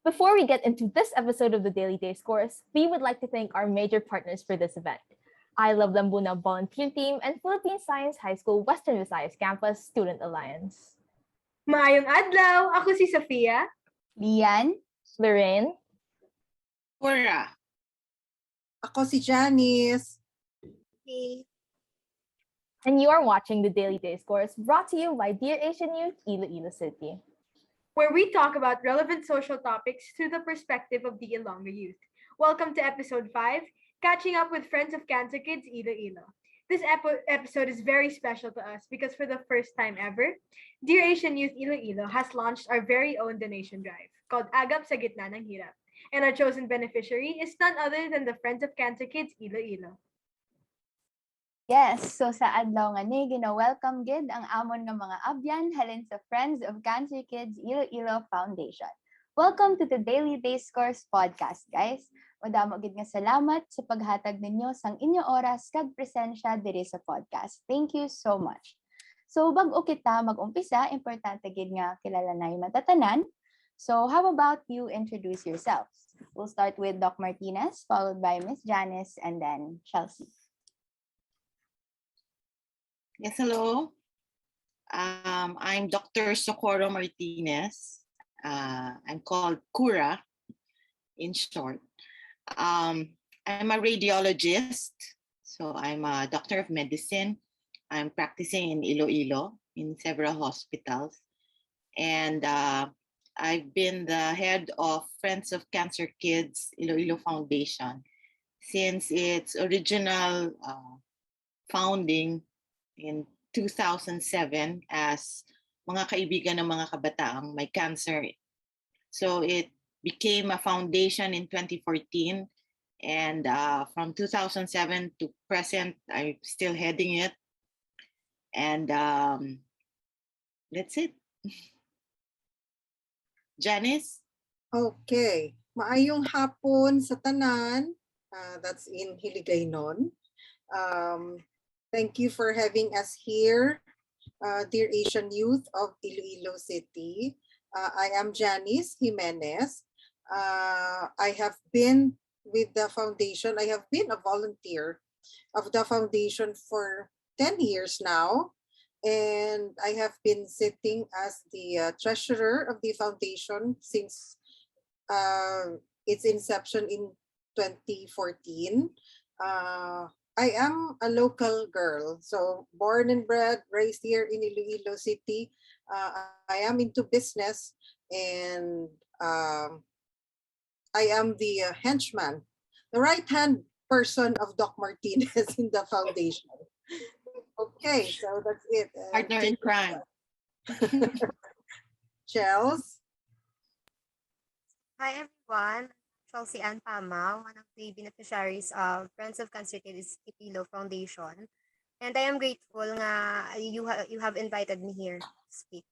Before we get into this episode of the Daily DAYscourse, we would like to thank our major partners for this event. I Love Lambunao Volunteer Team and Philippine Science High School Western Visayas Campus Student Alliance. Maayong adlaw! Ako si Sophia. Leanne. Lorraine. Kura. Ako si Janice. And you are watching the Daily DAYscourse, brought to you by Dear Asian Youth, Iloilo City, where we talk about relevant social topics through the perspective of the Ilonggo youth. Welcome to episode 5, Catching Up with Friends of Cancer Kids Iloilo. This episode is very special to us because for the first time ever, Dear Asian Youth Iloilo has launched our very own donation drive called Agap sa Gitna ng Hirap. And our chosen beneficiary is none other than the Friends of Cancer Kids Iloilo. Yes, so sa adlaw nga ni gina-welcome gid ang amon nga mga abyan halin sa Friends of Cancer Kids Iloilo Foundation. Welcome to the Daily DAYscourse podcast, guys. Madamo gid nga salamat sa paghatag ninyo sang inyo oras kag presensya diri sa podcast. Thank you so much. So bag-o kita mag-umpisa, importante gid nga kilala na yung matatanan. So how about you introduce yourselves? We'll start with Doc Martinez, followed by Miss Janice, and then Chelsea. Yes, hello. I'm Dr. Socorro Martinez. I'm called Kura, in short. I'm a radiologist, so I'm a doctor of medicine. I'm practicing in Iloilo in several hospitals. And I've been the head of Friends of Cancer Kids Iloilo Foundation since its original founding in 2007 as mga kaibigan ng mga kabataang may cancer. So it became a foundation in 2014, and from 2007 to present, I'm still heading it. And that's it. Janice? Okay. Maayong hapon sa tanan. That's in Hiligaynon. Thank you for having us here, dear Asian youth of Iloilo City. I am Janice Gimenez. I have been with the foundation. I have been a volunteer of the foundation for 10 years now. And I have been sitting as the treasurer of the foundation since its inception in 2014. I am a local girl, so born and bred, raised here in Iloilo City. I am into business, and I am the henchman, the right-hand person of Doc Martinez in the foundation. Okay, so that's it. Partner in crime. Chels. Hi everyone, Chelsea Ann Pama, one of the beneficiaries of Friends of Cancer Kids Iloilo Foundation. And I am grateful nga you have invited me here to speak.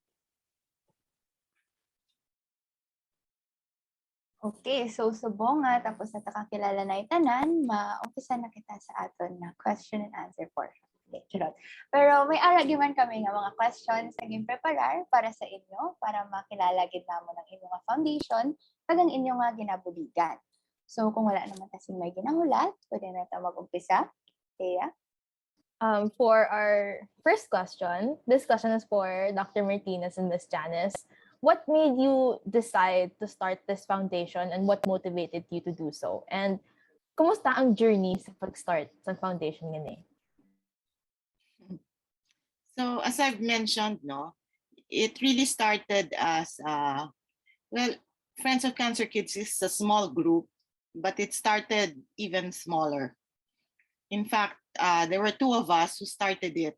Okay, so subong nga tapos na kakilala na itanan, maumpisa na kita sa aton na question and answer portion. Okay, charot. Pero may aragi man kami nga mga questions na preparar para sa inyo para makilala gid namo ng inyong foundation kag ang inyong nga ginabuligan. So kung wala naman kasi may ginahulat, pwede na tayo mag-umpisa. Thea? For our first question, this question is for Dr. Martinez and Ms. Janice. What made you decide to start this foundation and what motivated you to do so? And kumusta ang journey sa pag-start sa foundation ngayon? So as I've mentioned, it really started as, Friends of Cancer Kids is a small group, but it started even smaller. In fact, there were two of us who started it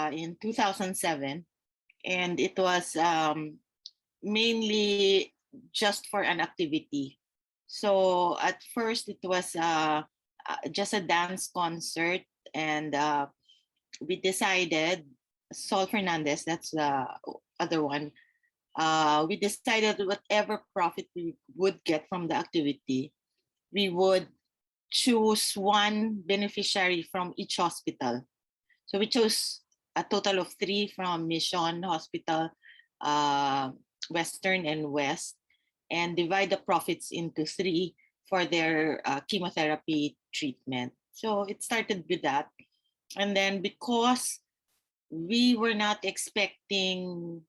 in 2007, and it was mainly just for an activity. So at first it was just a dance concert, and we decided, Sol Fernandez, that's the other one, we decided whatever profit we would get from the activity, we would choose one beneficiary from each hospital. So we chose a total of 3 from Mission Hospital, Western and West. and divide the profits into three for their chemotherapy treatment. So it started with that. And then because we were not expecting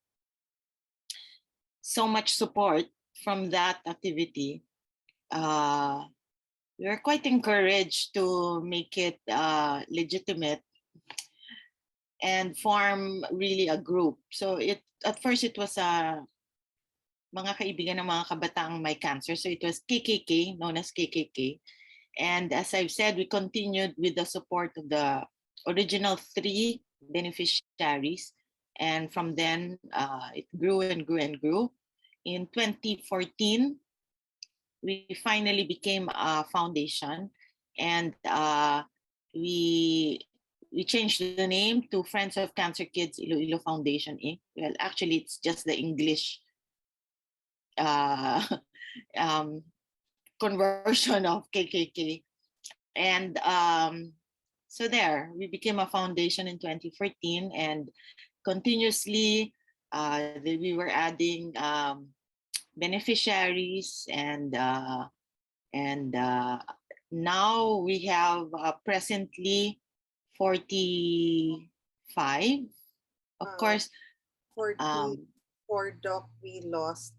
so much support from that activity, we were quite encouraged to make it legitimate and form really a group. So at first it was mga kaibigan ng mga kabataang may cancer. So it was KKK, known as KKK. And as I've said, we continued with the support of the original three beneficiaries. And from then, it grew and grew and grew. In 2014, we finally became a foundation, and we changed the name to Friends of Cancer Kids Iloilo Foundation Inc. Well, actually, it's just the English conversion of KKK. And so there, we became a foundation in 2014, and continuously we were adding beneficiaries, and now we have presently 45. Of course, 44 doc we lost.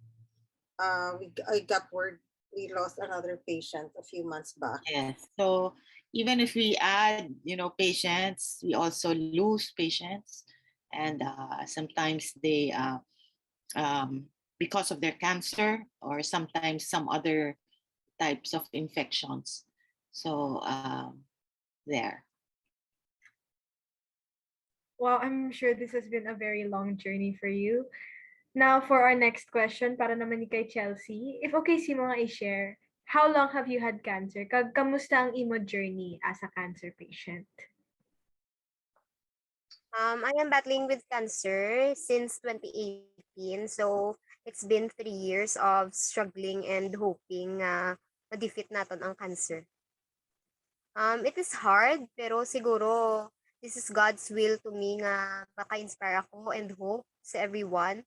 I got word we lost another patient a few months back. Yes. So even if we add, patients, we also lose patients, and sometimes they, because of their cancer, or sometimes some other types of infections. So there. Well, I'm sure this has been a very long journey for you. Now, for our next question, para naman ni kay Chelsea, if okay si mo nga i-share, how long have you had cancer? Kamusta ang imo journey as a cancer patient? I am battling with cancer since 2018. So, it's been 3 years of struggling and hoping ma-defeat natin ang cancer. It is hard, pero siguro this is God's will to me nga maka-inspire ako and hope sa everyone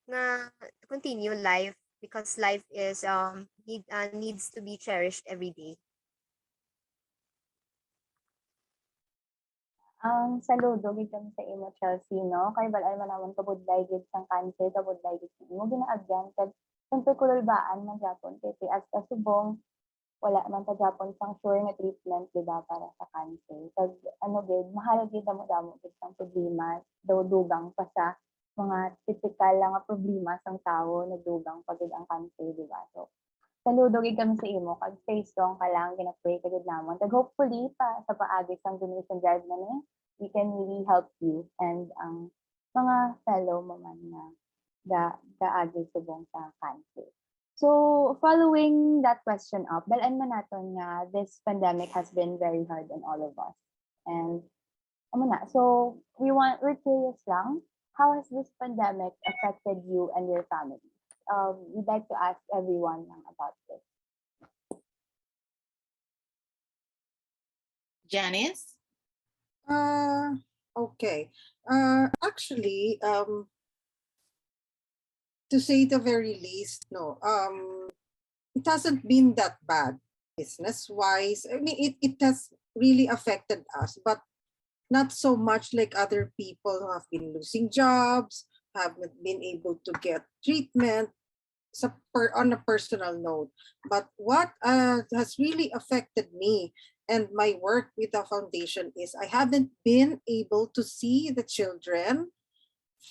nga to continue life, because life is needs to be cherished every day. Saludo gid kami sa imo, Chelsea, no? Kay balay man namon kabudlay gid sang cancer, kabudlay gid sa imo ginaagyan kag siyempre kululbaan man gyapon kay as kasubong wala man ta gyapon sang sure nga treatment diba para sa cancer. Kag gid mahal gid damo gid sang problema, dugang pa sa mga typical nga problema sang tawo, nagdugang pa gid ang cancer, diba? So saludo gid kami sa imo, kag stay strong ka lang, gina-pray ka gid namon. Kag hopefully pa sa paagi sang donation drive na ni, we can really help you and ang mga fellow mo man nga gaagi subong sa cancer. So following that question up, balaan man naton nga this pandemic has been very hard on all of us. And so we're curious lang, how has this pandemic affected you and your family? We'd like to ask everyone about this. Janice? Okay. Actually, to say the very least, no, it hasn't been that bad business-wise. I mean, it has really affected us, but not so much like other people who have been losing jobs, haven't been able to get treatment on a personal note. But what has really affected me and my work with the foundation is I haven't been able to see the children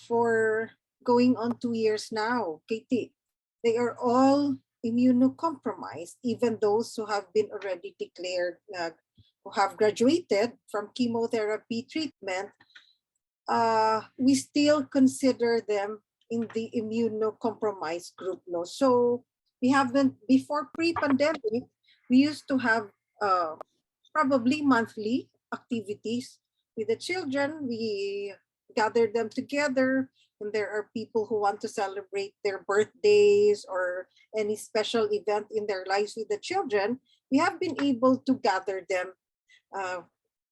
for going on 2 years now, Katie. They are all immunocompromised, even those who have been already declared, who have graduated from chemotherapy treatment. We still consider them in the immunocompromised group. No? So we haven't, before pre-pandemic, we used to have probably monthly activities with the children. We gather them together, and there are people who want to celebrate their birthdays or any special event in their lives with the children. We have been able to gather them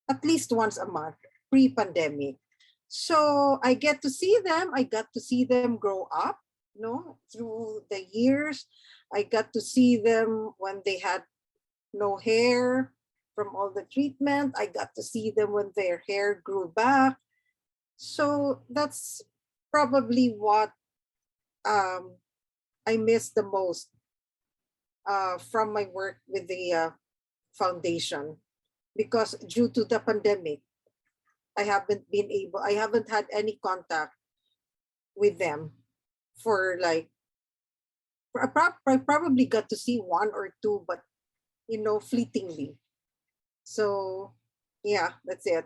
at least once a month pre-pandemic. So I get to see them. I got to see them grow up. through the years. I got to see them when they had no hair from all the treatment. I got to see them when their hair grew back. So that's probably what I miss the most from my work with the foundation, because due to the pandemic, I haven't had any contact with them for like, I probably got to see one or two, but fleetingly. So yeah, that's it.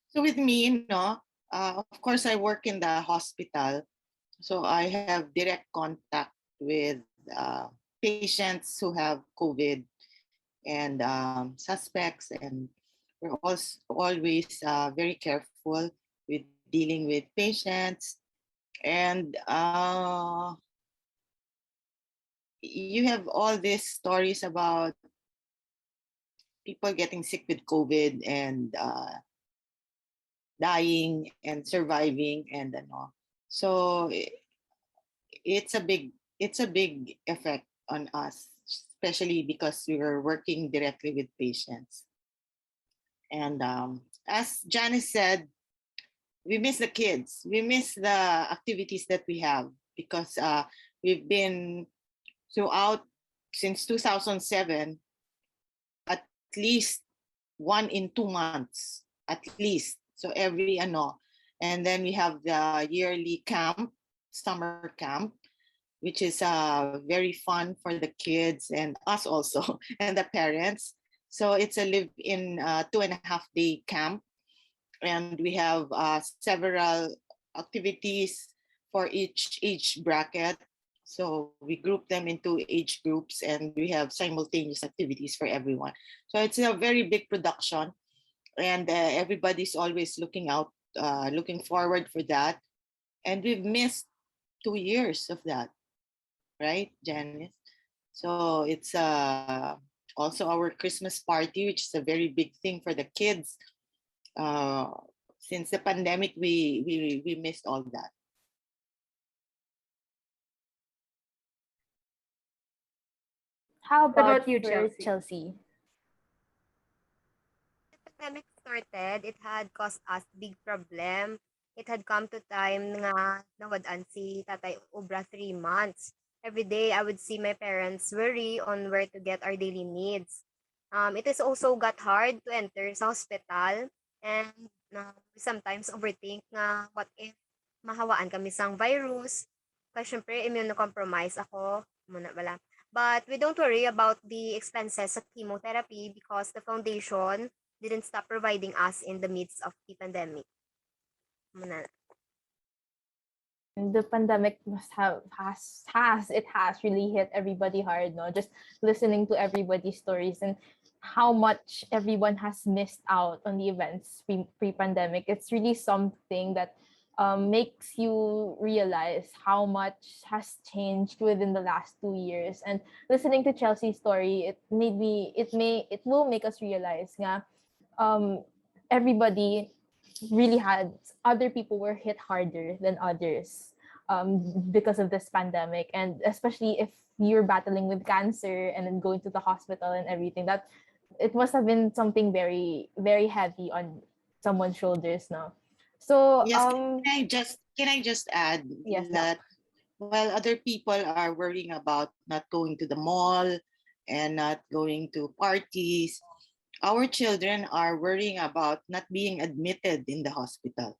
So with me, of course, I work in the hospital. So I have direct contact with patients who have COVID and suspects, and we're also always very careful with dealing with patients. And you have all these stories about people getting sick with COVID and dying and surviving, and so it's a big effect on us, especially because we were working directly with patients. And as Janice said, we miss the kids. We miss the activities that we have, because we've been throughout since 2007, at least 1 in 2 months, at least. So every and then we have the yearly camp, summer camp, which is very fun for the kids and us also, and the parents. So it's a live-in 2.5-day camp, and we have several activities for each age bracket. So we group them into age groups, and we have simultaneous activities for everyone. So it's a very big production, and everybody's always looking forward for that. And we've missed 2 years of that, right, Janice? So it's also our Christmas party, which is a very big thing for the kids. Since the pandemic, we missed all that. How about you, for Chelsea? Chelsea? The pandemic started, it had caused us big problem. It had come to time nga nawadaan si Tatay Obra 3 months. Every day, I would see my parents worry on where to get our daily needs. It is also got hard to enter sa hospital, and we sometimes overthink nga what if mahawaan kami sang virus. Kasi syempre, immunocompromised ako. Muna wala. But we don't worry about the expenses of chemotherapy because the foundation didn't stop providing us in the midst of the pandemic. Muna. The pandemic has really hit everybody hard, no? Just listening to everybody's stories and how much everyone has missed out on the events pre-pandemic. It's really something that makes you realize how much has changed within the last 2 years. And listening to Chelsea's story, it will make us realize nga everybody really had, other people were hit harder than others because of this pandemic. And especially if you're battling with cancer and then going to the hospital and everything, that it must have been something very, very heavy on someone's shoulders now. So Yes, can I just add yes, that while other people are worrying about not going to the mall and not going to parties, our children are worrying about not being admitted in the hospital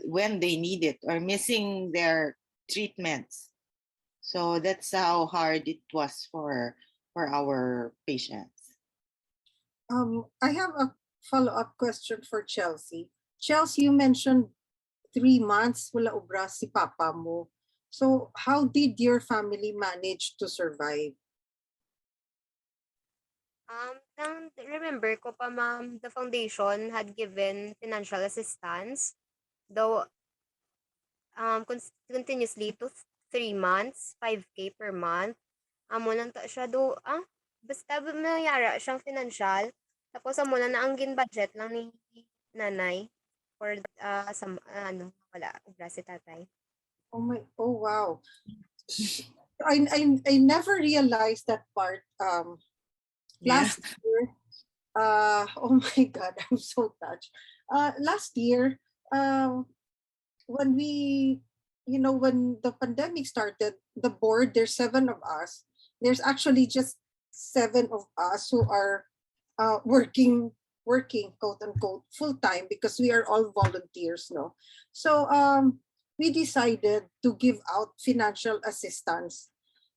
when they need it, or missing their treatments. So that's how hard it was for our patients. I have a follow-up question for Chelsea. Chelsea, you mentioned 3 months wala ubra si papa mo. So how did your family manage to survive? Remember ko pa, ma'am, the foundation had given financial assistance, though continuously to 3 months, 5K per month. Amo lang ta siya basta mayara siyang financial. Tapos amo na ang gin budget lang nanay for wala ubra si tatay. Oh wow. I never realized that part. Last year, oh my God, I'm so touched. Last year, when when the pandemic started, the board, there's 7 of us. There's actually just 7 of us who are working, quote unquote, full time because we are all volunteers, no? So we decided to give out financial assistance.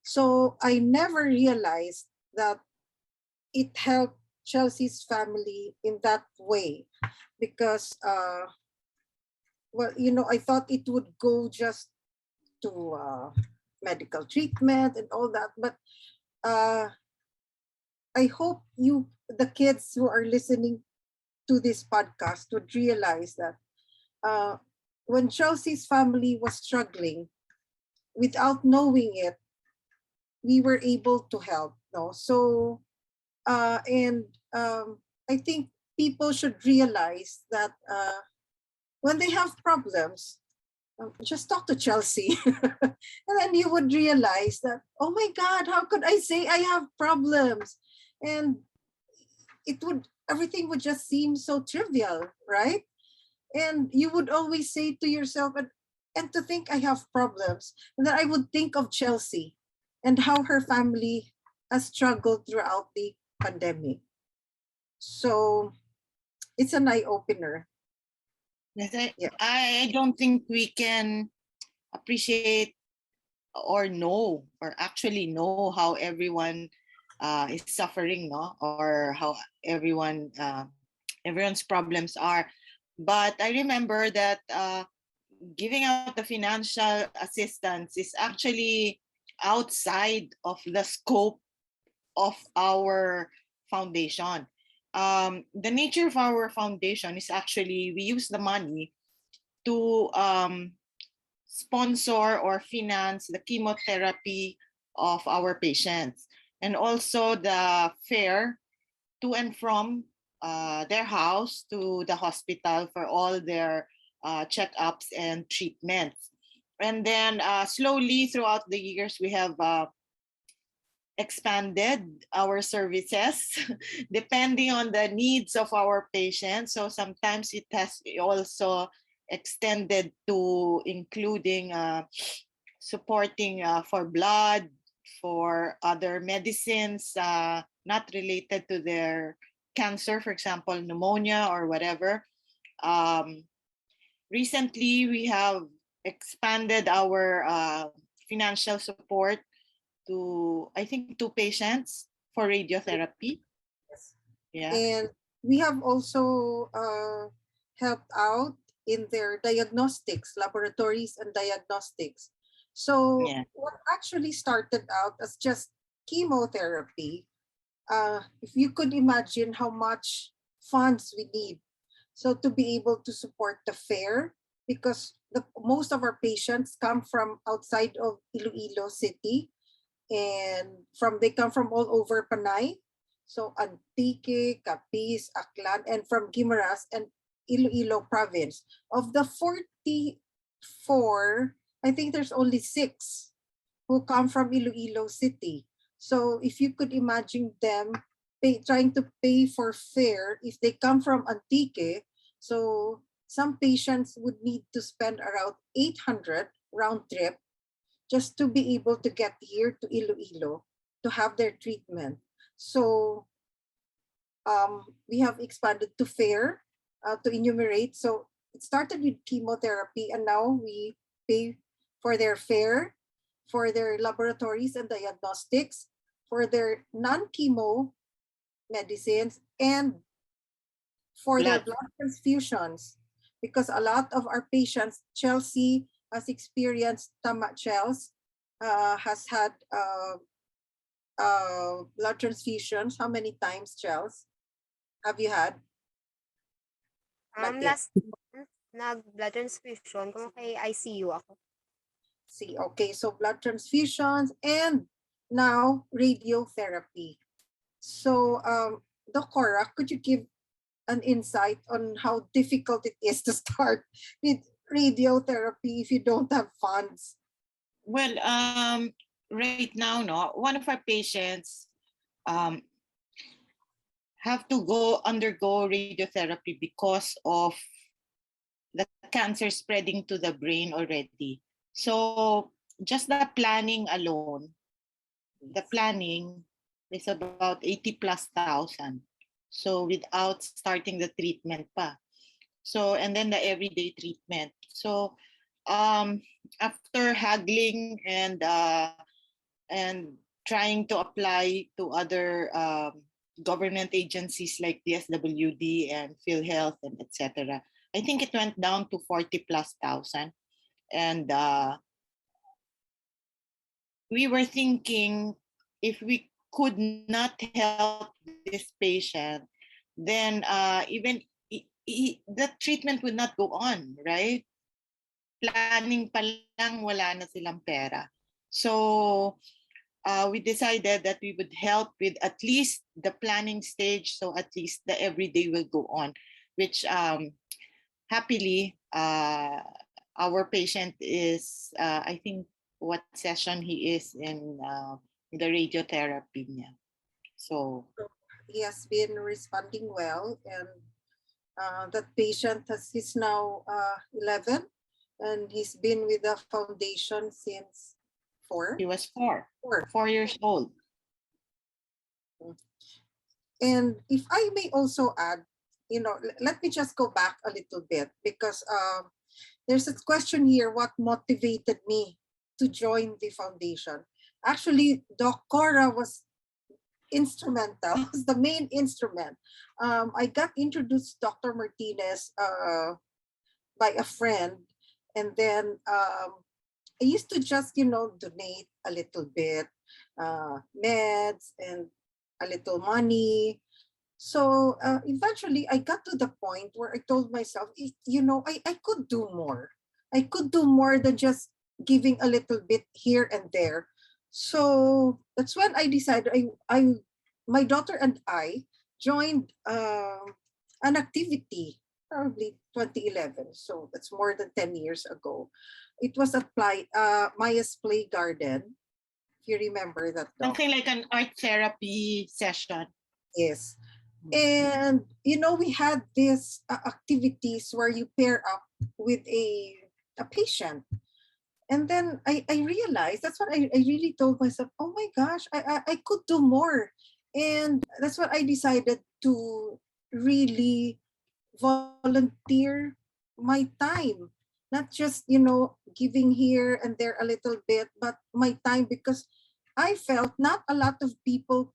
So I never realized that it helped Chelsea's family in that way because I thought it would go just to medical treatment and all that, but I hope the kids who are listening to this podcast would realize that when Chelsea's family was struggling, without knowing it, we were able to help. No, so and I think people should realize that when they have problems, just talk to Chelsea, and then you would realize that, oh my God, how could I say I have problems? And everything would just seem so trivial, right? And you would always say to yourself, and to think I have problems, and then I would think of Chelsea and how her family has struggled throughout the pandemic. So it's an eye opener. Yes, I don't think we can appreciate or actually know how everyone is suffering, no, or how everyone's problems are. But I remember that giving out the financial assistance is actually outside of the scope of our foundation. The nature of our foundation is actually we use the money to sponsor or finance the chemotherapy of our patients, and also the fare to and from their house to the hospital for all their checkups and treatments. And then slowly throughout the years, we have expanded our services depending on the needs of our patients. So sometimes it has also extended to including supporting for blood, for other medicines not related to their cancer, for example, pneumonia or whatever. Recently, we have expanded our financial support to, I think, 2 patients for radiotherapy. Yes. Yeah. And we have also helped out in their diagnostics, laboratories and diagnostics. So what actually started out as just chemotherapy, if you could imagine how much funds we need. So to be able to support the fare, because most of our patients come from outside of Iloilo City, and they come from all over Panay. So Antique, Capiz, Aklan, and from Gimenez and Iloilo province. Of the 44, I think there's only 6 who come from Iloilo City. So if you could imagine them trying to pay for fare, if they come from Antique, so some patients would need to spend around 800 round trip just to be able to get here to Iloilo to have their treatment. So we have expanded to fare to enumerate. So it started with chemotherapy, and now we pay for their fare, for their laboratories and diagnostics, for their non-chemo medicines, and for their blood transfusions. Because a lot of our patients, Chelsea has experienced Chels, has had blood transfusions. How many times, Chels, have you had? Last nag-blood transfusion kung kay ICU ako. See, okay, so blood transfusions and now radiotherapy. So, Doc Cora, could you give an insight on how difficult it is to start with radiotherapy if you don't have funds? Well, right now, no, one of our patients have to undergo radiotherapy because of the cancer spreading to the brain already. So just the planning alone, the planning is about 80,000+. So without starting the treatment pa. So, and then the everyday treatment. So after haggling and trying to apply to other government agencies like DSWD and PhilHealth and etc., I think it went down to 40,000+. And we were thinking if we could not help this patient, then even the treatment would not go on, right? Planning pa lang, wala na silang pera. So we decided that we would help with at least the planning stage, so at least the everyday will go on, which happily our patient is, I think, what session he is in the radiotherapy niya. So he has been responding well, and that patient he's now 11, and he's been with the foundation since 4. he was 4 years old. And if I may also add, let me just go back a little bit, because there's a question here, what motivated me to join the foundation? Actually, Doc Cora was instrumental, was the main instrument. I got introduced to Dr. Martinez by a friend, and then I used to just, donate a little bit, meds and a little money. So eventually I got to the point where I told myself, I could do more. I could do more than just giving a little bit here and there. So that's when I decided, my daughter and I joined an activity, probably 2011. So that's more than 10 years ago. It was Maya's Play Garden. If you remember that. Something like an art therapy session. Yes. And, we had these activities where you pair up with a patient. And then I realized, that's what I really told myself, oh my gosh, I could do more. And that's what I decided to really volunteer my time. Not just, giving here and there a little bit, but my time, because I felt not a lot of people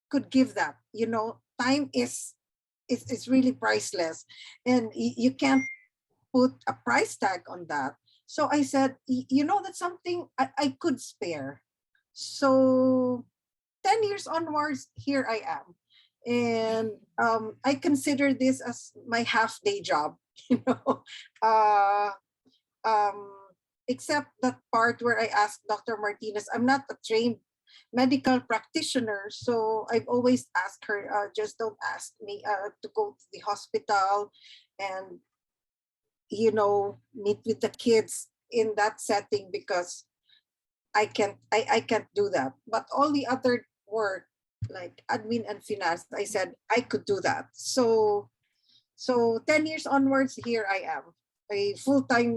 could give that. Time is really priceless, and you can't put a price tag on that. So I said, that's something I could spare. So 10 years onwards, here I am. And I consider this as my half-day job, except that part where I asked Dr. Martinez, I'm not a trained medical practitioner, so I've always asked her, just don't ask me to go to the hospital and meet with the kids in that setting, because I can't do that. But all the other work like admin and finance, I said I could do that. So 10 years onwards, here I am,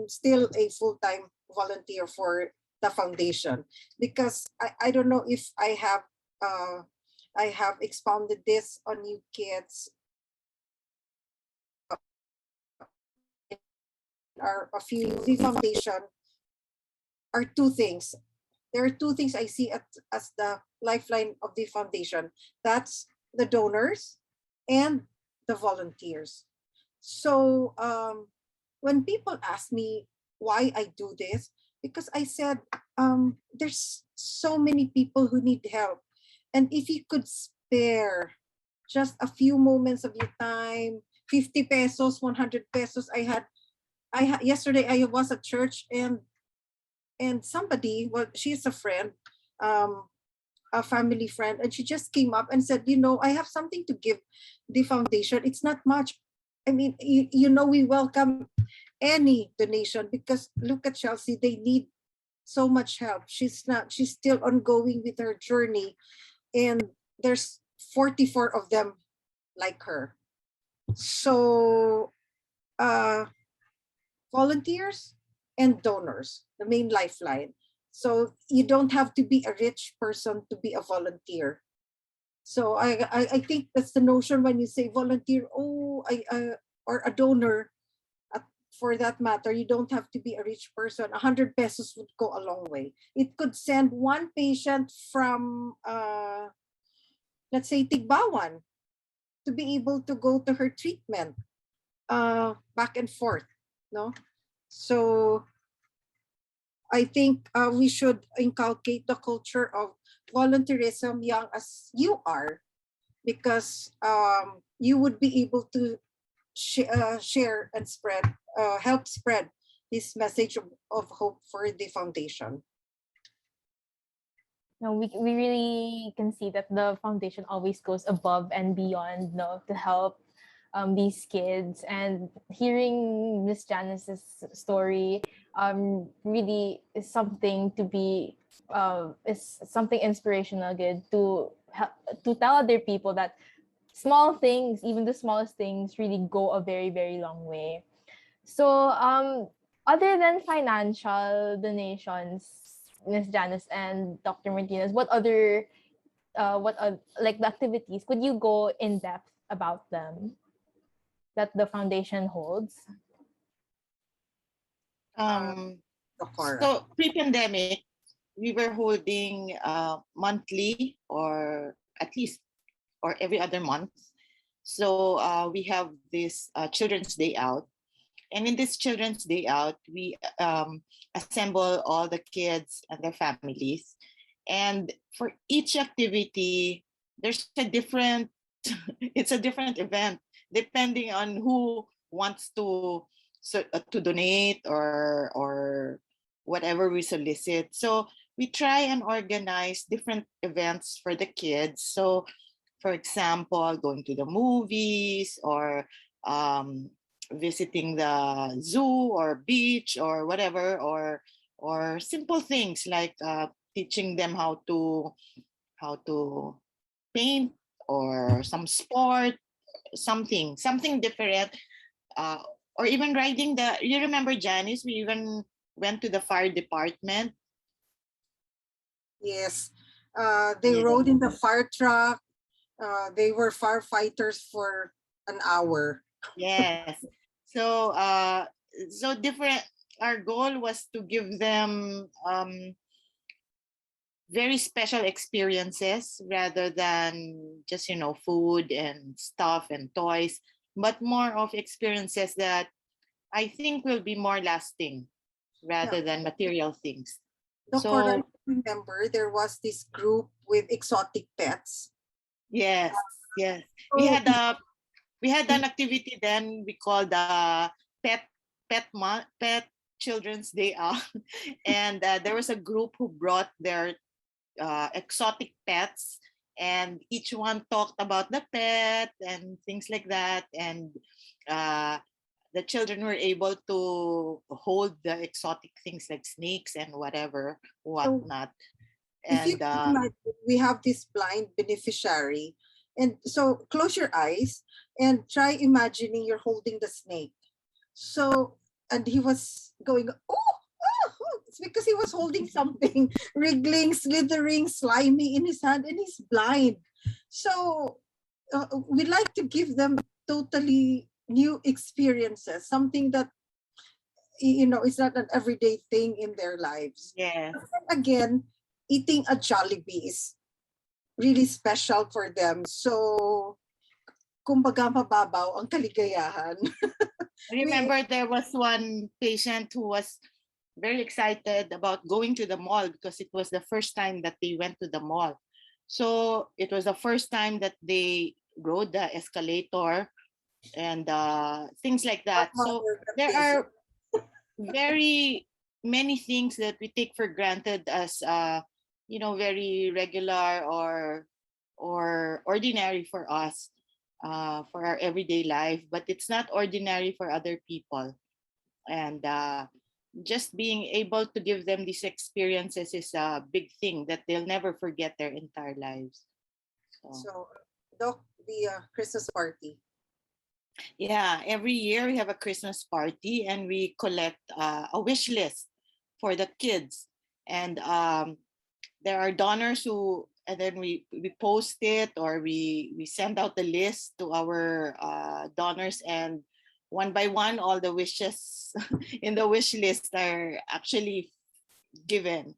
still a full-time volunteer for the foundation, because I don't know if I have expounded this on you kids. The foundation are two things. There are two things I see as the lifeline of the foundation. That's the donors and the volunteers. So when people ask me why I do this, because I said, there's so many people who need help. And if you could spare just a few moments of your time, 50 pesos, 100 pesos, yesterday I was at church, and somebody, well, she's a friend, a family friend, and she just came up and said, I have something to give the foundation. It's not much. I mean, we welcome any donation, because look at Chelsea, they need so much help. She's still ongoing with her journey, and there's 44 of them like her. So volunteers and donors, the main lifeline. So you don't have to be a rich person to be a volunteer. So I think that's the notion when you say volunteer, or a donor. For that matter, you don't have to be a rich person. 100 pesos would go a long way. It could send one patient from, let's say, Tigbawan, to be able to go to her treatment, back and forth. No, so I think we should inculcate the culture of volunteerism young as you are, because you would be able to share and spread, help spread this message of hope for the foundation. No, we really can see that the foundation always goes above and beyond, to help these kids. And hearing Miss Janice's story really is something to be is something inspirational, good, to tell other people that small things, even the smallest things, really go a very, very long way. So other than financial donations, Miss Janice and Dr. Martinez, what other like the activities, could you go in depth about them that the foundation holds? So pre-pandemic, we were holding monthly, or at least, or every other month. So we have this Children's Day Out. And in this Children's Day Out, we assemble all the kids and their families. And for each activity, there's a different, it's a different event, depending on who wants to donate or whatever we solicit. So we try and organize different events for the kids. So for example, going to the movies, or visiting the zoo or beach or whatever, or simple things like teaching them how to paint, or some sport, something different, or even riding you remember, Janice, we even went to the fire department. Yes, they rode in the fire truck. They were firefighters for an hour. Yes. So so different. Our goal was to give them very special experiences, rather than just food and stuff and toys, but more of experiences that I think will be more lasting, rather than material things. So I remember there was this group with exotic pets. Yes, yes. We had an activity then we called pet Children's Day Out, and there was a group who brought their exotic pets, and each one talked about the pet and things like that, and the children were able to hold the exotic things like snakes and whatnot. And we have this blind beneficiary, and so close your eyes and try imagining you're holding the snake. So, and he was going, oh, it's because he was holding something wriggling, slithering, slimy in his hand, and he's blind. So we like to give them totally new experiences, something that is not an everyday thing in their lives. Yeah. Again, eating a Jollibee is really special for them. So, kumbaga mababaw ang kaligayahan. Remember, there was one patient who was very excited about going to the mall because it was the first time that they went to the mall. So it was the first time that they rode the escalator and things like that. So there are very many things that we take for granted as very regular or ordinary for us, for our everyday life, but it's not ordinary for other people. And just being able to give them these experiences is a big thing that they'll never forget their entire lives. So, Doc, the Christmas party. Yeah, every year we have a Christmas party and we collect a wish list for the kids. And there are donors who, and then we post it, or we send out the list to our donors, and one by one, all the wishes in the wish list are actually given.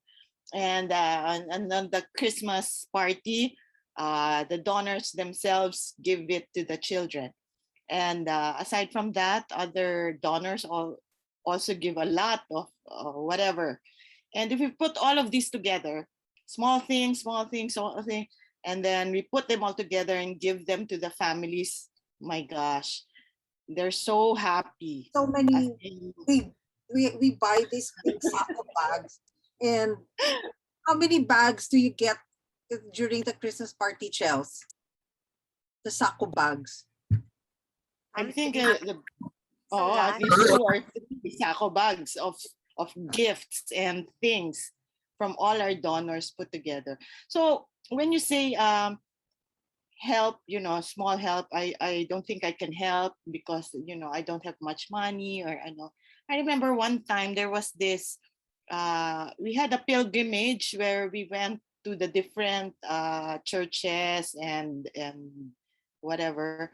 And on the Christmas party, the donors themselves give it to the children. And aside from that, other donors also give a lot of whatever. And if we put all of these together, small things, and then we put them all together and give them to the families, my gosh, they're so happy. So many, we buy these big sack of bags. And how many bags do you get during the Christmas party, Chels? The sack of bags. I think Three. at least 2 or 3 sacco bags of gifts and things from all our donors put together. So when you say help, small help, I don't think I can help because I don't have much money, or I remember one time there was this we had a pilgrimage where we went to the different churches and whatever.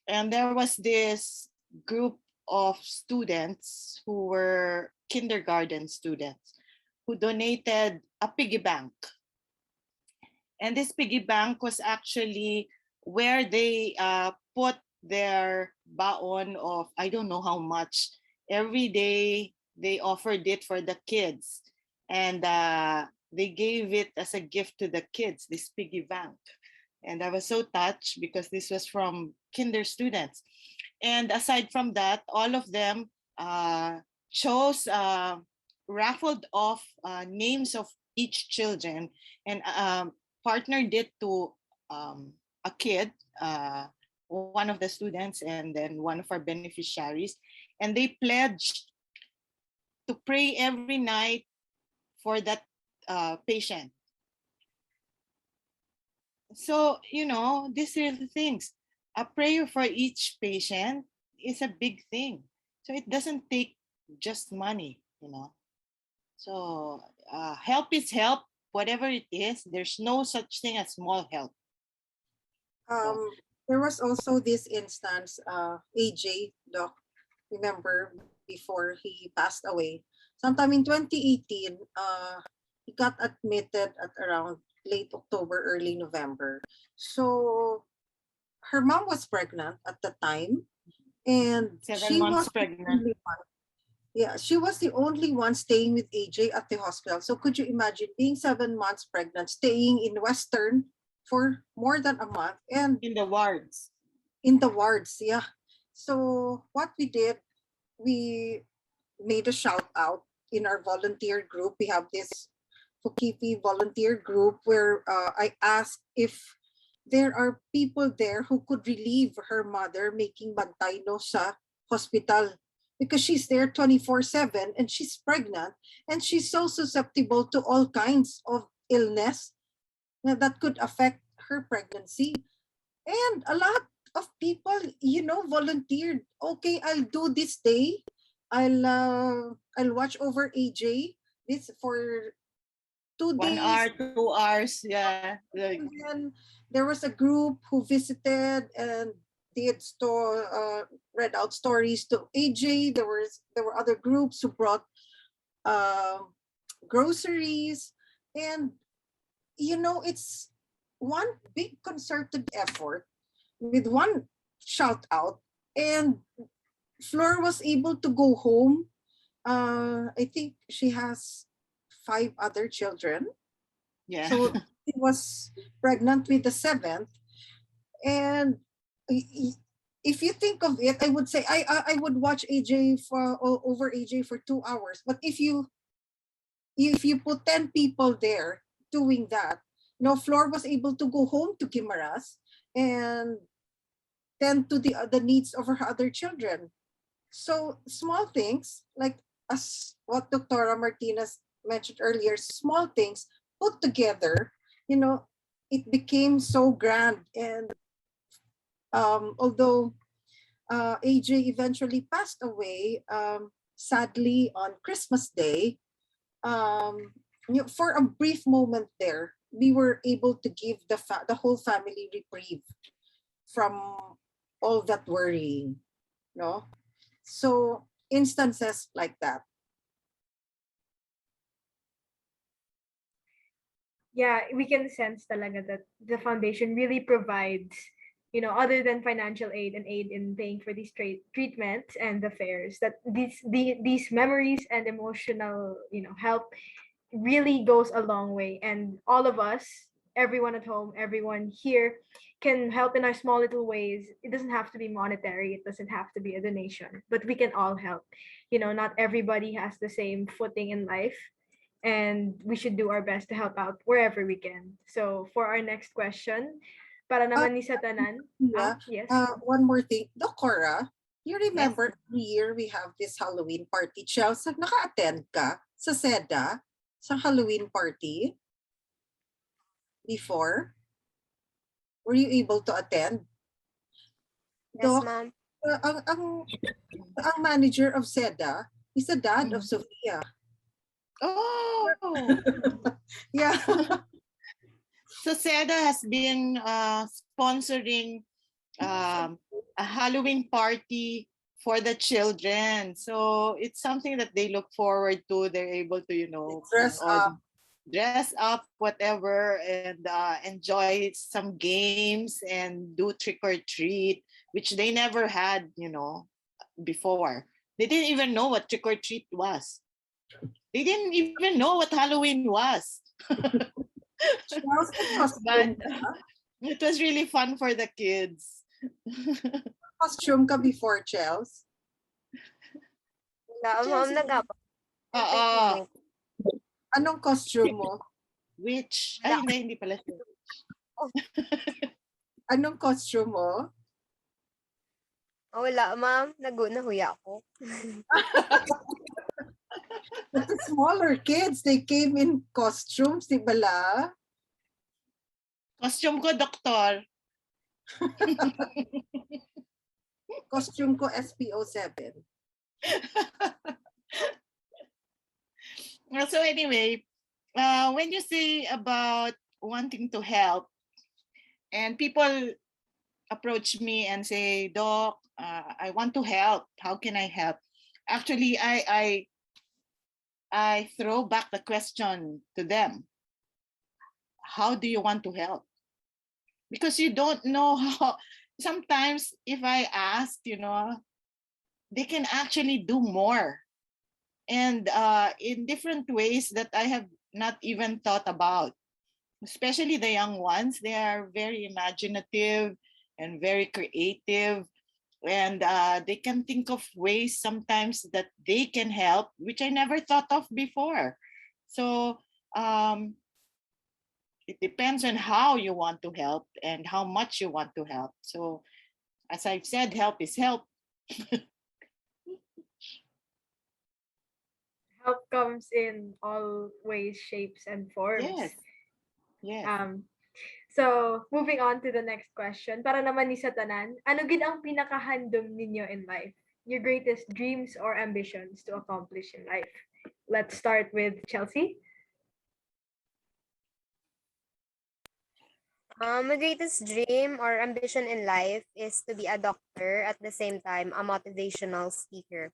And there was this group of students who were kindergarten students who donated a piggy bank. And this piggy bank was actually where they put their baon of, I don't know how much. Every day they offered it for the kids. And they gave it as a gift to the kids, this piggy bank. And I was so touched because this was from kinder students. And aside from that, all of them chose, raffled off names of each children and partnered it to a kid, one of the students, and then one of our beneficiaries. And they pledged to pray every night for that patient. So, these are the things. A prayer for each patient is a big thing. So it doesn't take just money, So help is help, whatever it is. There's no such thing as small help. There was also this instance, AJ, Doc, remember, before he passed away, sometime in 2018, he got admitted at around late October, early November. So her mom was pregnant at the time, and 7 months pregnant. Yeah, she was the only one staying with AJ at the hospital. So could you imagine being 7 months pregnant, staying in Western for more than a month, and in the wards? In the wards, yeah. So what we did, we made a shout out in our volunteer group. We have this FCKIFI volunteer group where I asked if there are people there who could relieve her mother making bantay sa hospital, because she's there 24/7 and she's pregnant and she's so susceptible to all kinds of illness that could affect her pregnancy. And a lot of people, volunteered. Okay, I'll do this day. I'll watch over AJ this for 2 days. 1 hour, 2 hours, yeah. And then there was a group who visited and did read out stories to AJ. There were other groups who brought groceries, and it's one big concerted effort with one shout out, and Flor was able to go home. I think she has 5 other children. Yeah. So she was pregnant with the 7th. And if you think of it, I would say I would watch AJ over AJ for 2 hours. But if you put 10 people there, doing that, Flor was able to go home to Gimenez and tend to the needs of her other children. So small things, like as what Dr. Martinez mentioned earlier, small things put together, it became so grand. And although AJ eventually passed away, sadly on Christmas Day, for a brief moment there, we were able to give the whole family reprieve from all that worrying, no? So instances like that. Yeah, we can sense talaga that the foundation really provides, other than financial aid and aid in paying for these treatments and the fares, that these memories and emotional, help really goes a long way. And all of us, everyone at home, everyone here, can help in our small little ways. It doesn't have to be monetary, it doesn't have to be a donation, but we can all help. Not everybody has the same footing in life, and we should do our best to help out wherever we can. So for our next question, para naman ni sa tanan. Yes. One more thing, Cora, you remember every year we have this Halloween party. Chelsea, naka-attend ka sa SEDA sa Halloween party before? Were you able to attend? Yes, ma'am. Ang manager of SEDA is the dad of Sophia. Oh, yeah. So SEDA has been sponsoring a Halloween party for the children. So it's something that they look forward to. They're able to, dress up, whatever, and enjoy some games and do trick or treat, which they never had, before. They didn't even know what trick or treat was. They didn't even know what Halloween was. But it was really fun for the kids. Costume ka before, Chels? Ma'am, Anong costume mo? Witch. Ay, hindi pala siya. Anong costume mo? Wala, ma'am. Nahuya ako. But the smaller kids, they came in costumes, di ba la? Costume ko, doktor. Costume ko, SPO7. So anyway, when you say about wanting to help, and people approach me and say, Doc, I want to help. How can I help? Actually, I throw back the question to them. How do you want to help? Because you don't know how. Sometimes if I ask, they can actually do more. And in different ways that I have not even thought about. Especially the young ones, they are very imaginative and very creative. And they can think of ways sometimes that they can help, which I never thought of before. So it depends on how you want to help and how much you want to help. So as I've said, help is help. Help comes in all ways, shapes, and forms. Yes. Yes. So, moving on to the next question. Para naman ni sa tanan, ano gid ang pinakahandom ninyo in life? Your greatest dreams or ambitions to accomplish in life? Let's start with Chelsea. My greatest dream or ambition in life is to be a doctor, at the same time a motivational speaker.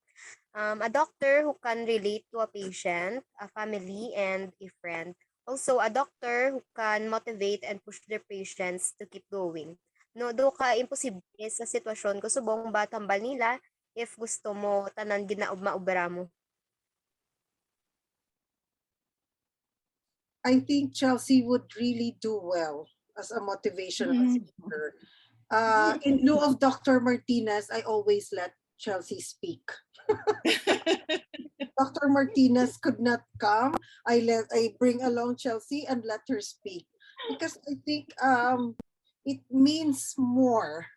A doctor who can relate to a patient, a family, and a friend. Also, a doctor who can motivate and push their patients to keep going. No, do ka imposible sa sitwasyon ko subong ba tambal nila if gusto mo tanan ginaubra mo. I think Chelsea would really do well as a motivational speaker. In lieu of Dr. Martinez, I always let Chelsea speak. Dr. Martinez could not come. I bring along Chelsea and let her speak because I think it means more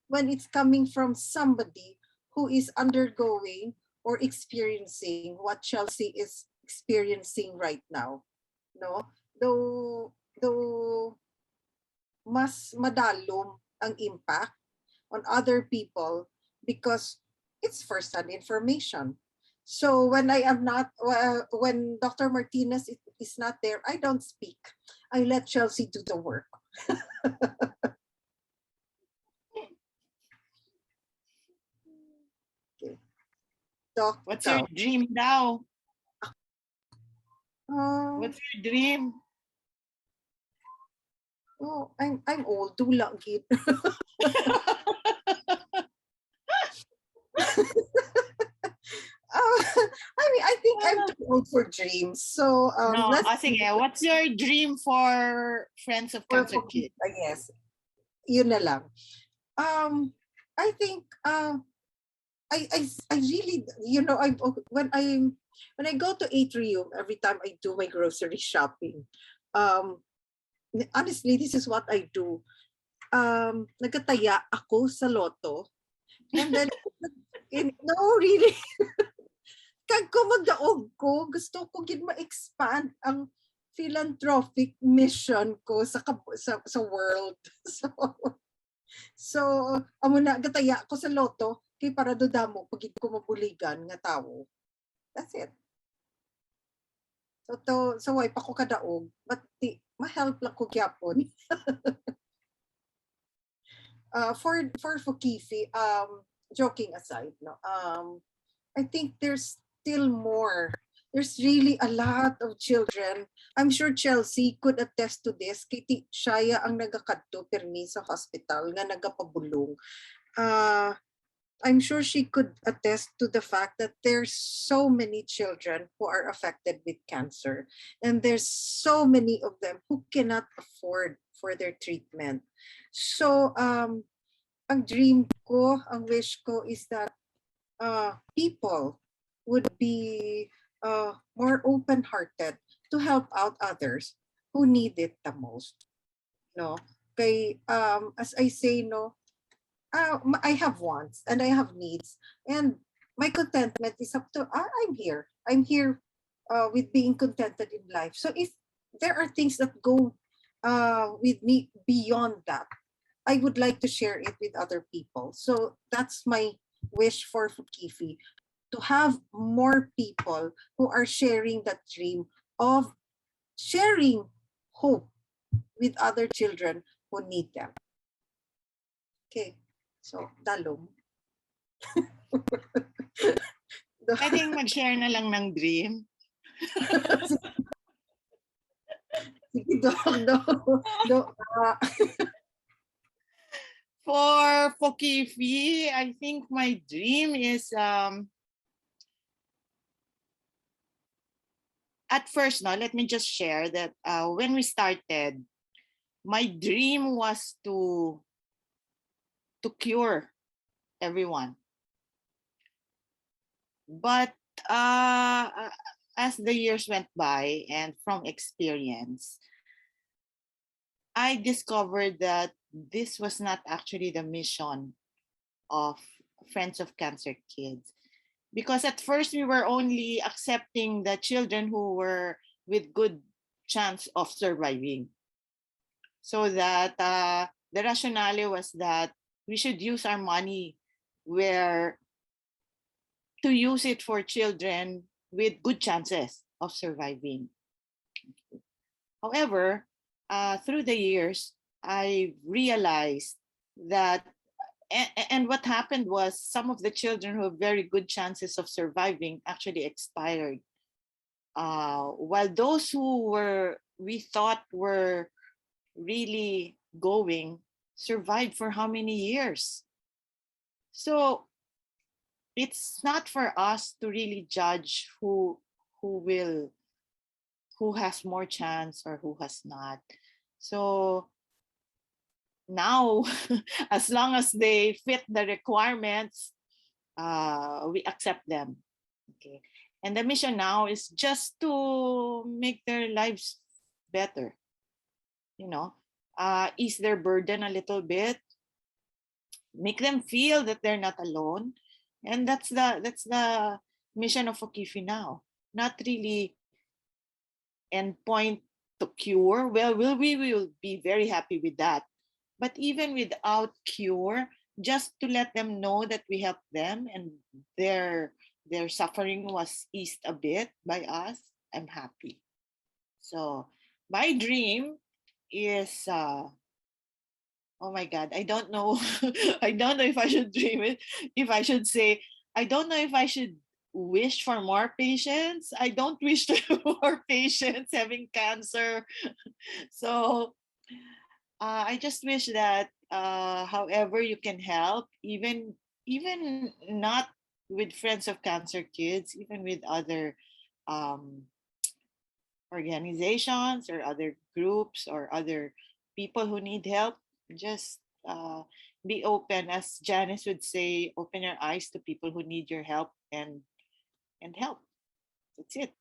when it's coming from somebody who is undergoing or experiencing what Chelsea is experiencing right now. No, though mas madalom ang impact on other people because it's first-hand information. So when I am not, when Dr. Martinez is not there, I don't speak. I let Chelsea do the work. Okay. Doc, What's your dream now? What's your dream? Oh, I'm old. Dula gid. I mean, I think I'm too old for dreams. So no, sige, what's your dream for Friends of Cancer Kids? Yes, yun na lang. I think I really, you know, when I go to Atrium every time I do my grocery shopping, honestly, this is what I do. Nagataya ako sa loto, and then no, really. Kag ko magdaog ko, gusto ko gid ma-expand ang philanthropic mission ko sa world. So amo na gataya ko sa loto kay para dodamo pagid ko mabuligan nga tawo. That's it. So way pa ko kadaog, but ma-help lang ko gyapon. For FCKIFI, joking aside, no, I think there's still more. There's really a lot of children. I'm sure Chelsea could attest to this. Kiti siya ang nagakadto permi sa hospital nga nagapabulong. I'm sure she could attest to the fact that there's so many children who are affected with cancer, and there's so many of them who cannot afford for their treatment. So ang dream ko, ang wish ko is that people would be more open-hearted to help out others who need it the most. No, kay as I say, no, I have wants and I have needs, and my contentment is up to I'm here. I'm here with being contented in life. So if there are things that go with me beyond that, I would like to share it with other people. So that's my wish for FCKIFI, to have more people who are sharing that dream of sharing hope with other children who need them. Okay, so dalom. Pwedeng mag-share na lang ng dream. Sige, For FCKIFI, I think my dream is at first, no, let me just share that when we started, my dream was to cure everyone. But as the years went by and from experience, I discovered that this was not actually the mission of Friends of Cancer Kids. Because at first we were only accepting the children who were with good chance of surviving. So that the rationale was that we should use our money to use it for children with good chances of surviving. However, through the years, I realized that, and what happened was some of the children who have very good chances of surviving actually expired. While those who we thought were really going survived for how many years? So it's not for us to really judge who has more chance or who has not. So now, as long as they fit the requirements, we accept them. Okay. And the mission now is just to make their lives better, ease their burden a little bit, make them feel that they're not alone. And that's the mission of FCKIFI now. Not really endpoint to cure. Well, we will be very happy with that. But even without cure, just to let them know that we help them and their suffering was eased a bit by us, I'm happy. So my dream is, oh my God, I don't know. I don't know if I should dream it. If I should say, I don't know if I should wish for more patients. I don't wish to more patients having cancer. So I just wish that however you can help, even not with Friends of Cancer Kids, even with other organizations or other groups or other people who need help, just be open. As Janice would say, open your eyes to people who need your help and help. That's it.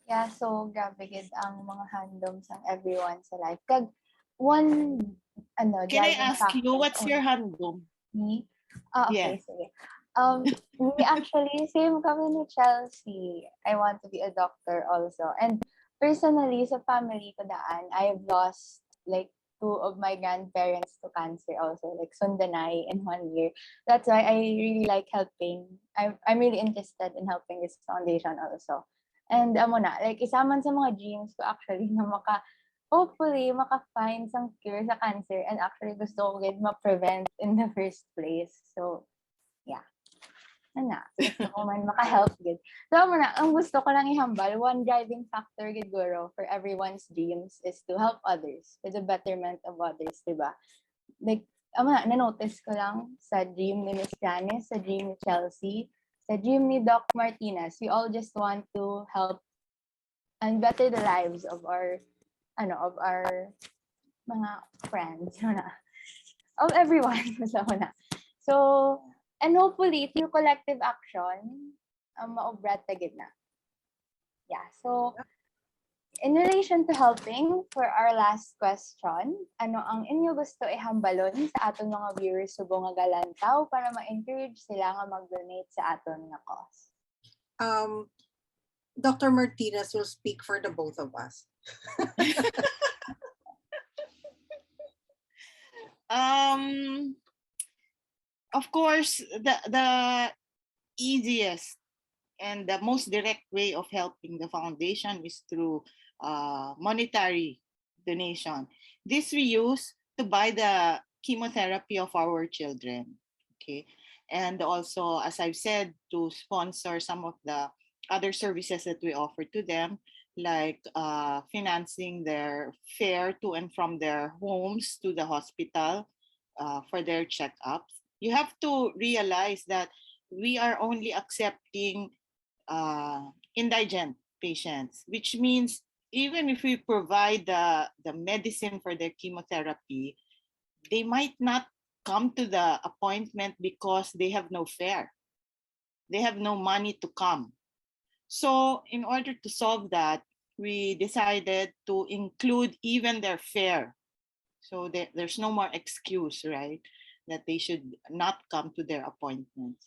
Yeah, so grabe gid ang mga handoms ang everyone sa life. Kag one Can I driving ask you, factor. what's your handom? Me? Okay, Yes. sige. Me actually, same kami ni Chelsea. I want to be a doctor also. And personally, sa family ko daan, I've lost like 2 of my grandparents to cancer also, like Sundanay in 1 year. That's why I really like helping. I'm really interested in helping this foundation also. And amo na, like isa man sa mga dreams ko actually na hopefully maka-find some cure sa cancer, and actually gusto ko ma-prevent in the first place. So, yeah. Gusto ko man maka-help gid. So, ang gusto ko lang ihambal, one driving factor gid guro for everyone's dreams is to help others for the betterment of others, diba? Like, na-notice ko lang sa dream ni Miss Janice, sa dream ni Chelsea, sa dream ni Doc Martinez, we all just want to help and better the lives of our mga friends, of everyone. So, and hopefully through collective action, maobrat ta gid na. Yeah, so in relation to helping, for our last question, ano ang inyo gusto ihambalon sa aton mga viewers subong nga galantaw para ma-encourage sila nga mag-donate sa aton nga cause? Dr. Martinez will speak for the both of us. Of course, the easiest and the most direct way of helping the foundation is through monetary donation. This we use to buy the chemotherapy of our children. Okay, and also, as I've said, to sponsor some of the other services that we offer to them, like financing their fare to and from their homes to the hospital for their checkups. You have to realize that we are only accepting indigent patients, which means even if we provide the medicine for their chemotherapy, they might not come to the appointment because they have no fare. They have no money to come. So in order to solve that, we decided to include even their fare. So there's no more excuse, right, that they should not come to their appointments.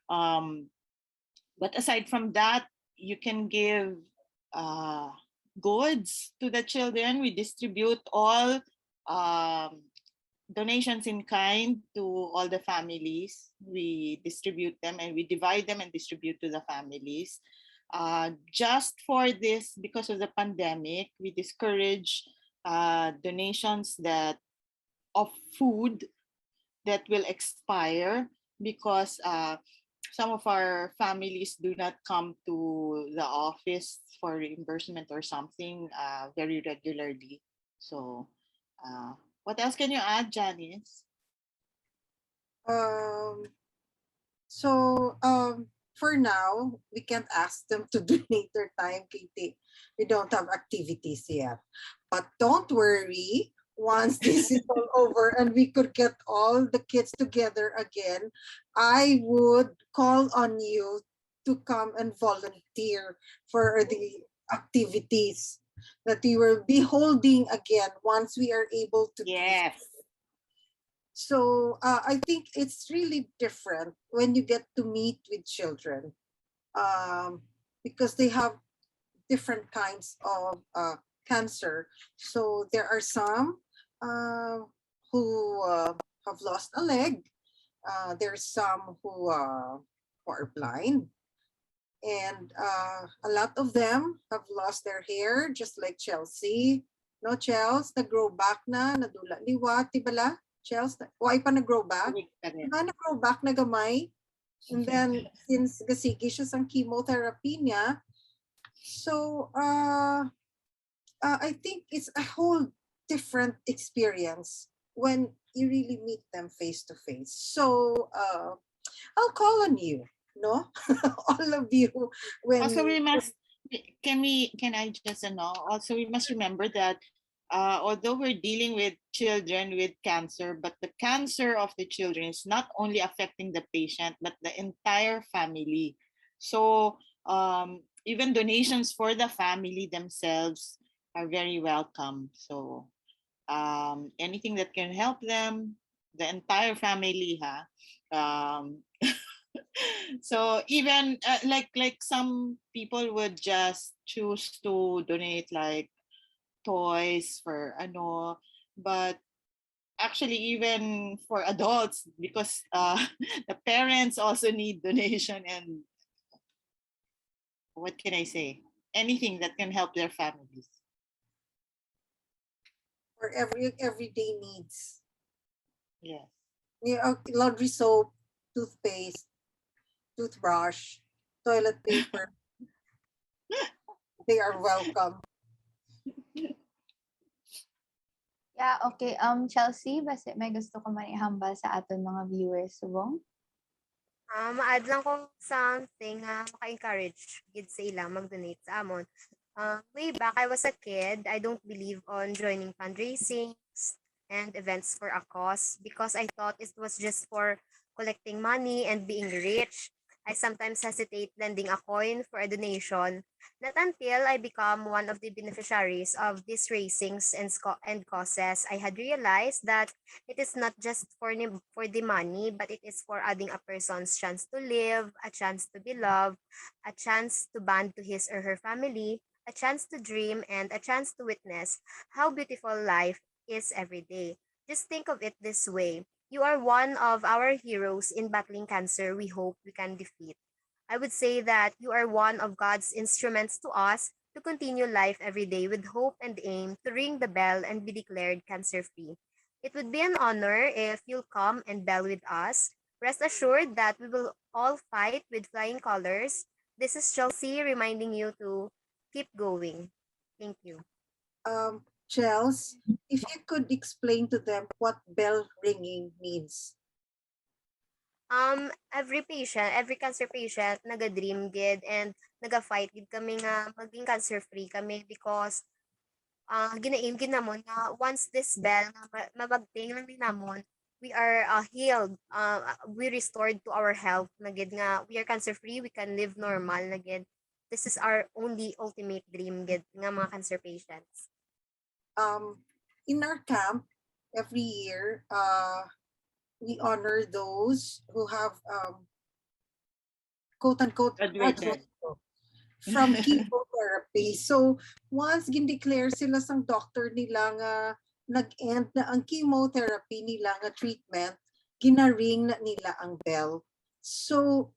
But aside from that, you can give goods to the children. We distribute all donations in kind to all the families. We distribute them and we divide them and distribute to the families. Just for this, because of the pandemic, we discourage donations of food that will expire, because some of our families do not come to the office for reimbursement or something very regularly. So what else can you add, Janice? For now, we can't ask them to donate their time. We don't have activities yet. But don't worry, once this is all over and we could get all the kids together again, I would call on you to come and volunteer for the activities that we will be holding again once we are able to do Yes. so. I think it's really different when you get to meet with children, because they have different kinds of cancer. So there are some who have lost a leg. There's some who are blind. And a lot of them have lost their hair, just like Chelsea. No, Chels, nag-grow back na, nadula liwat, di bala? Chels, why pa nag-grow back? Diba nag-grow back na gamay? And then, since gasigi siya sa chemotherapy niya, so I think it's a whole different experience when you really meet them face to face. So I'll call on you, no? All of you. When Also, we must, can I just know, also we must remember that although we're dealing with children with cancer, but the cancer of the children is not only affecting the patient, but the entire family. So even donations for the family themselves are very welcome. So anything that can help them, the entire family, so even like some people would just choose to donate like toys for ano, but actually even for adults, because the parents also need donation, and what can I say, anything that can help their families. for everyday needs. Yes. Laundry soap, toothpaste, toothbrush, toilet paper. They are welcome. Yeah, okay. Chelsea, basta may gusto ko man ihambal sa aton mga viewers, subong? Ma-add lang ko something maka-encourage gid sa ila mag-donate sa amon. Way back I was a kid, I don't believe on joining fundraisings and events for a cause because I thought it was just for collecting money and being rich. I sometimes hesitate lending a coin for a donation, not until I become one of the beneficiaries of these raisings and causes. I had realized that it is not just for the money, but it is for adding a person's chance to live, a chance to be loved, a chance to bond to his or her family, a chance to dream, and a chance to witness how beautiful life is every day. Just think of it this way. You are one of our heroes in battling cancer we hope we can defeat. I would say that you are one of God's instruments to us to continue life every day with hope and aim to ring the bell and be declared cancer-free. It would be an honor if you'll come and bell with us. Rest assured that we will all fight with flying colors. This is Chelsea reminding you to keep going. Thank you. Chels, if you could explain to them what bell ringing means. Every cancer patient naga-dream gid and naga-fight gid kami nga maging cancer-free kami because gina-aim gid namon na once this bell nga mabagting lang din namon, we are healed. We restored to our health na gid nga we are cancer-free, we can live normal na gid. This is our only ultimate dream gid nga mga cancer patients. In our camp, every year, we honor those who have quote-unquote Graduated. from chemotherapy. So once gindeclare sila sang doctor nila nga nag-end na ang chemotherapy nila nga treatment, ginaring na nila ang bell. So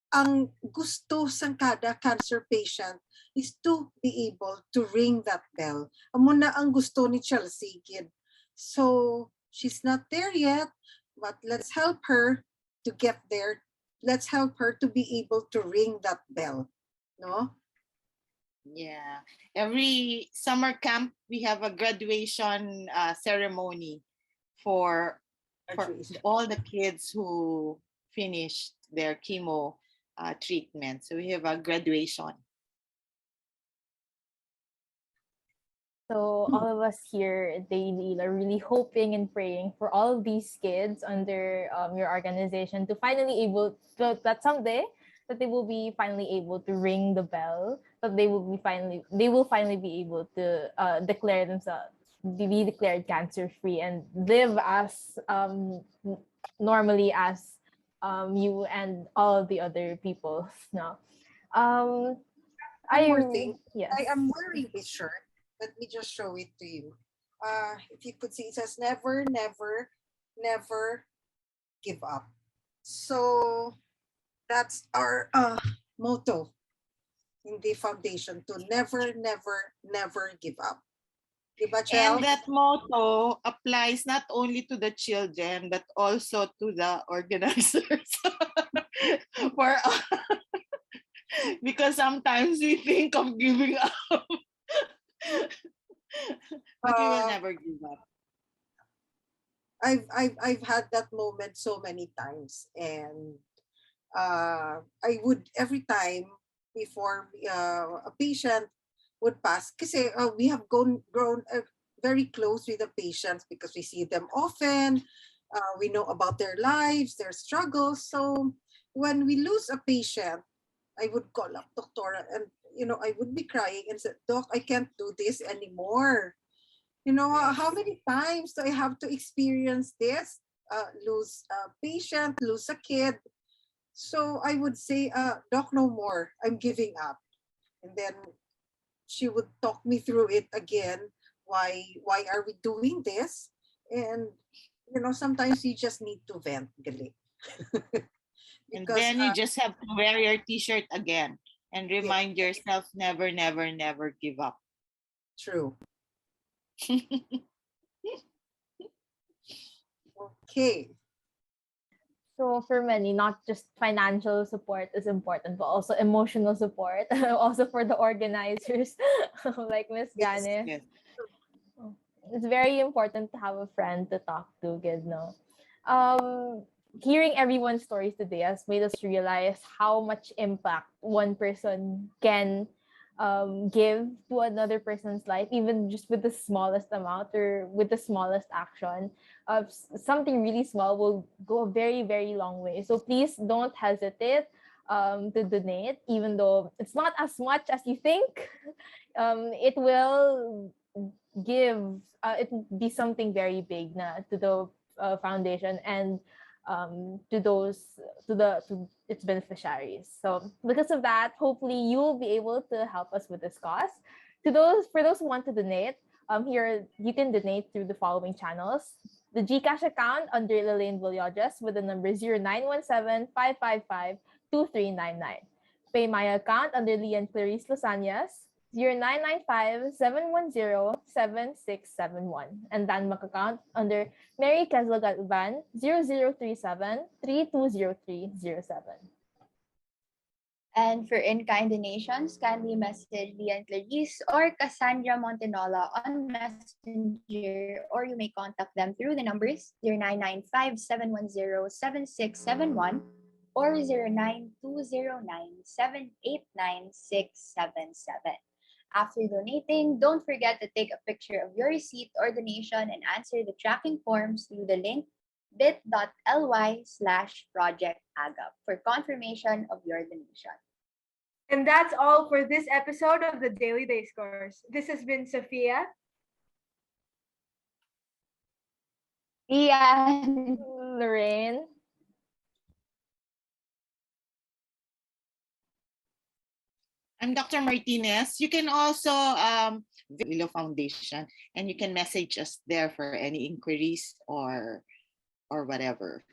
ang gusto sang kada cancer patient is to be able to ring that bell. Amo na ang gusto ni Chelsea kid. So she's not there yet, but let's help her to get there. Let's help her to be able to ring that bell. No? Yeah. Every summer camp, we have a graduation ceremony for all the kids who finished their chemo treatment. So we have a graduation. So all of us here at Daily are really hoping and praying for all of these kids under your organization to finally able to, that someday that they will be finally able to ring the bell, that they will finally be able to declare themselves, be declared cancer free and live as normally as you and all of the other people now. One more thing. Yes. I am wearing this shirt. Let me just show it to you. If you could see, it says never, never, never give up. So that's our motto in the foundation, to never, never, never give up. Diba, Chel? And that motto applies not only to the children, but also to the organizers. For because sometimes we think of giving up. But we will never give up. I've had that moment so many times, and I would, every time before a patient would pass, kasi we have grown very close with the patients because we see them often. We know about their lives, their struggles. So when we lose a patient, I would call up Doctora, and I would be crying and say, Doc, I can't do this anymore. How many times do I have to experience this? Lose a patient, lose a kid. So I would say, Doc, no more. I'm giving up. And then she would talk me through it again. Why are we doing this? And sometimes you just need to vent, gali. And then you just have to wear your t-shirt again and remind yourself, never, never, never give up. True. Okay. So for many, not just financial support is important, but also emotional support, also for the organizers, like Miss Janice. Yes. It's very important to have a friend to talk to, good, no? Hearing everyone's stories today has made us realize how much impact one person can give to another person's life, even just with the smallest amount or with the smallest action. Something really small will go a very, very long way. So please don't hesitate to donate, even though it's not as much as you think. It will give, it will be something very big to the foundation and to its beneficiaries. So because of that, hopefully you'll be able to help us with this cause. For those who want to donate, here you can donate through the following channels: the Gcash account under Lalein Villodres with the number 0917-555-2399, Paymaya account under Leanne Losañes 0995-710-7671, and Landbank account under Mary Khezyll Galvan 0037-320307. And for in-kind donations, kindly message Leanne Clarisse or Cassandra Montinola on Messenger, or you may contact them through the numbers 0995-710-7671 or 09209789-677. After donating, don't forget to take a picture of your receipt or donation and answer the tracking forms through the link bit.ly/projectagap for confirmation of your donation. And that's all for this episode of the Daily DAYscourse. This has been Sophia, Leanne, Lorraine, I'm Dr. Martinez. You can also Iloilo Foundation, and you can message us there for any inquiries or whatever.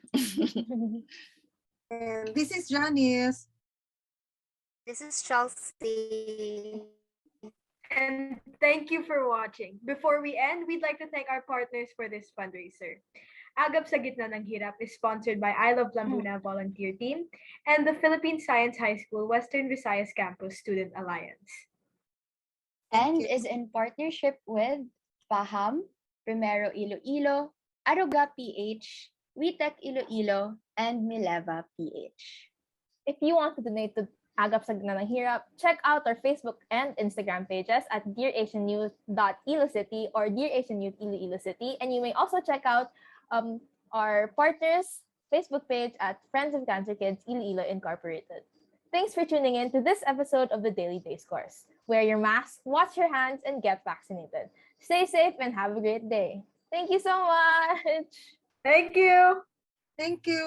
And this is Janice. This is Chelsea. and thank you for watching. Before we end, we'd like to thank our partners for this fundraiser. Agap sa Gitna ng Hirap is sponsored by I Love Lambunao Volunteer Team and the Philippine Science High School Western Visayas Campus Student Alliance. and is in partnership with Paham, Primero Iloilo, Aruga PH, Witech Iloilo, and MILEVA PH. if you want to donate to agap sa gitna ng hirap, check out our Facebook and Instagram pages at dearasianyouth.ilocity or Dear Asian Youth Iloilo City. And you may also check out our partners' Facebook page at Friends of Cancer Kids Iloilo Incorporated. Thanks for tuning in to this episode of the Daily DAYscourse. Wear your mask, wash your hands, and get vaccinated. Stay safe and have a great day. Thank you so much. Thank you. Thank you.